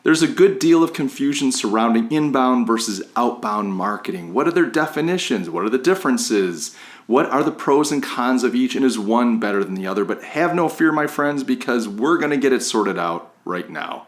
There's a good deal of confusion surrounding inbound versus outbound marketing. What are their definitions? What are the differences? What are the pros and cons of each, and is one better than the other? But have no fear, my friends, because we're going to get it sorted out right now.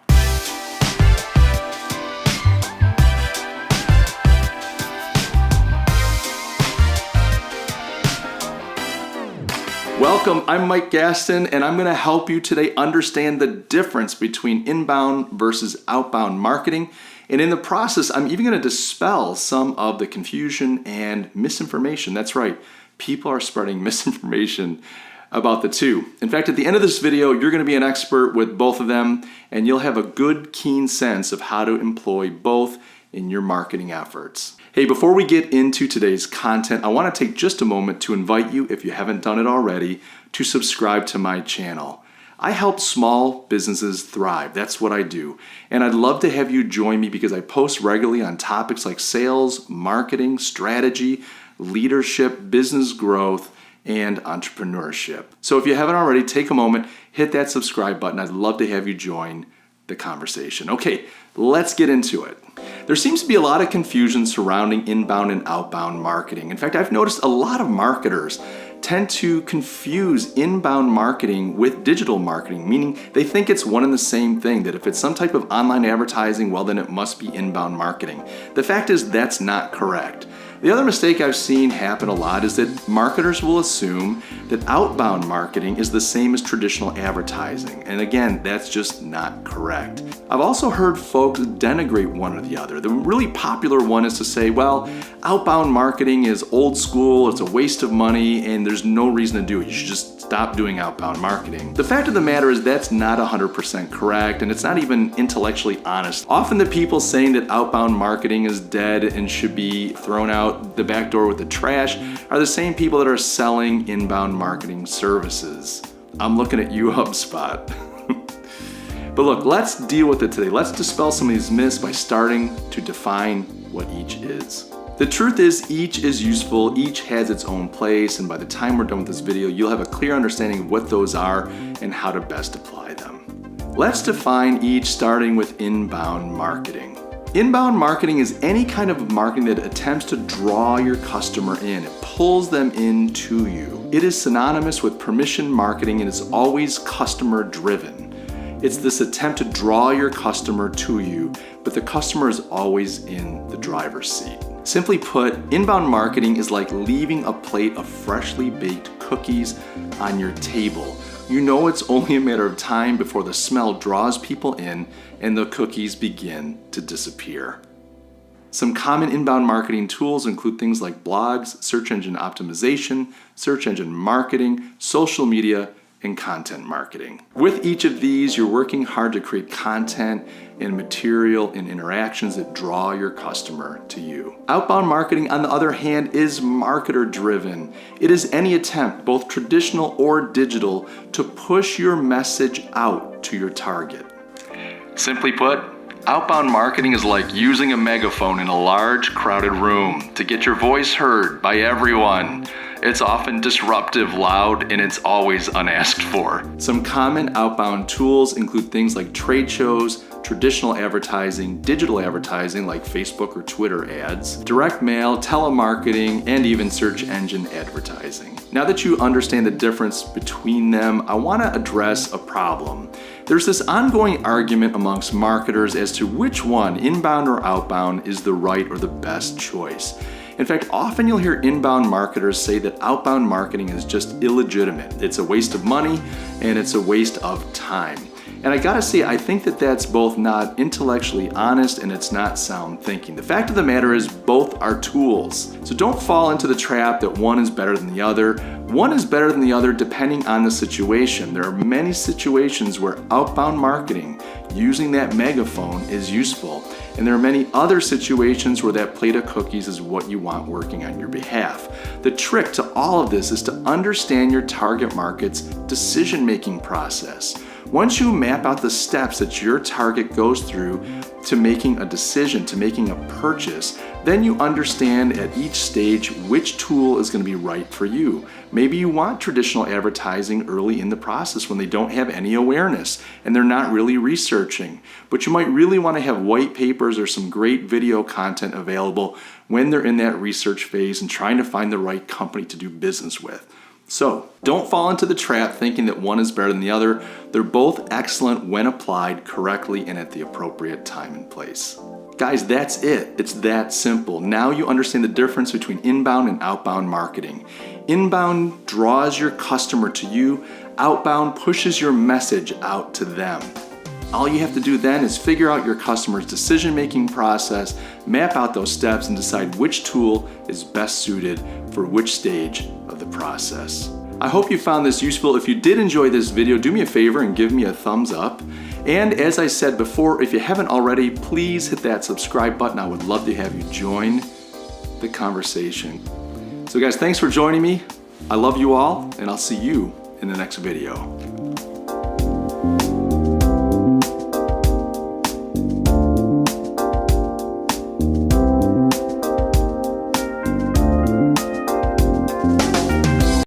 Welcome, I'm Mike Gastin, and I'm going to help you today understand the difference between inbound versus outbound marketing. And in the process, I'm even going to dispel some of the confusion and misinformation. That's right, people are spreading misinformation about the two. In fact, at the end of this video, you're going to be an expert with both of them, and you'll have a good, keen sense of how to employ both in your marketing efforts. Hey, before we get into today's content, I want to take just a moment to invite you, if you haven't done it already, to subscribe to my channel. I help small businesses thrive. That's what I do. And I'd love to have you join me because I post regularly on topics like sales, marketing, strategy, leadership, business growth, and entrepreneurship. So if you haven't already, take a moment, hit that subscribe button. I'd love to have you join the conversation. Okay, let's get into it. There seems to be a lot of confusion surrounding inbound and outbound marketing. In fact, I've noticed a lot of marketers tend to confuse inbound marketing with digital marketing, meaning they think it's one and the same thing, that if it's some type of online advertising, well, then it must be inbound marketing. The fact is that's not correct. The other mistake I've seen happen a lot is that marketers will assume that outbound marketing is the same as traditional advertising. And again, that's just not correct. I've also heard folks denigrate one or the other. The really popular one is to say, well, outbound marketing is old school, it's a waste of money, and there's no reason to do it. You should just stop doing outbound marketing. The fact of the matter is that's not 100% correct, and it's not even intellectually honest. Often the people saying that outbound marketing is dead and should be thrown out the back door with the trash are the same people that are selling inbound marketing services. I'm looking at you, HubSpot. But look, let's deal with it today. Let's dispel some of these myths by starting to define what each is. The truth is, each is useful, each has its own place, and by the time we're done with this video, you'll have a clear understanding of what those are and how to best apply them. Let's define each, starting with inbound marketing. Inbound marketing is any kind of marketing that attempts to draw your customer in. It pulls them into you. It is synonymous with permission marketing and is always customer driven. It's this attempt to draw your customer to you, but the customer is always in the driver's seat. Simply put, inbound marketing is like leaving a plate of freshly baked cookies on your table. You know it's only a matter of time before the smell draws people in and the cookies begin to disappear. Some common inbound marketing tools include things like blogs, search engine optimization, search engine marketing, social media, and content marketing. With each of these, you're working hard to create content and material and interactions that draw your customer to you. Outbound marketing, on the other hand, is marketer driven. It is any attempt, both traditional or digital, to push your message out to your target. Simply put, outbound marketing is like using a megaphone in a large, crowded room to get your voice heard by everyone. It's often disruptive, loud, and it's always unasked for. Some common outbound tools include things like trade shows, traditional advertising, digital advertising like Facebook or Twitter ads, direct mail, telemarketing, and even search engine advertising. Now that you understand the difference between them, I want to address a problem. There's this ongoing argument amongst marketers as to which one, inbound or outbound, is the right or the best choice. In fact, often you'll hear inbound marketers say that outbound marketing is just illegitimate. It's a waste of money and it's a waste of time. And I gotta say, I think that that's both not intellectually honest and it's not sound thinking. The fact of the matter is both are tools. So don't fall into the trap that one is better than the other. One is better than the other depending on the situation. There are many situations where outbound marketing, using that megaphone, is useful. And there are many other situations where that plate of cookies is what you want working on your behalf. The trick to all of this is to understand your target market's decision-making process. Once you map out the steps that your target goes through to making a decision, to making a purchase, then you understand at each stage which tool is going to be right for you. Maybe you want traditional advertising early in the process when they don't have any awareness and they're not really researching. But you might really want to have white papers or some great video content available when they're in that research phase and trying to find the right company to do business with. So don't fall into the trap thinking that one is better than the other. They're both excellent when applied correctly and at the appropriate time and place. Guys, that's it. It's that simple. Now you understand the difference between inbound and outbound marketing. Inbound draws your customer to you. Outbound pushes your message out to them. All you have to do then is figure out your customer's decision-making process, map out those steps, and decide which tool is best suited for which stage of the process. I hope you found this useful. If you did enjoy this video, do me a favor and give me a thumbs up. And as I said before, if you haven't already, please hit that subscribe button. I would love to have you join the conversation. So guys, thanks for joining me. I love you all, and I'll see you in the next video.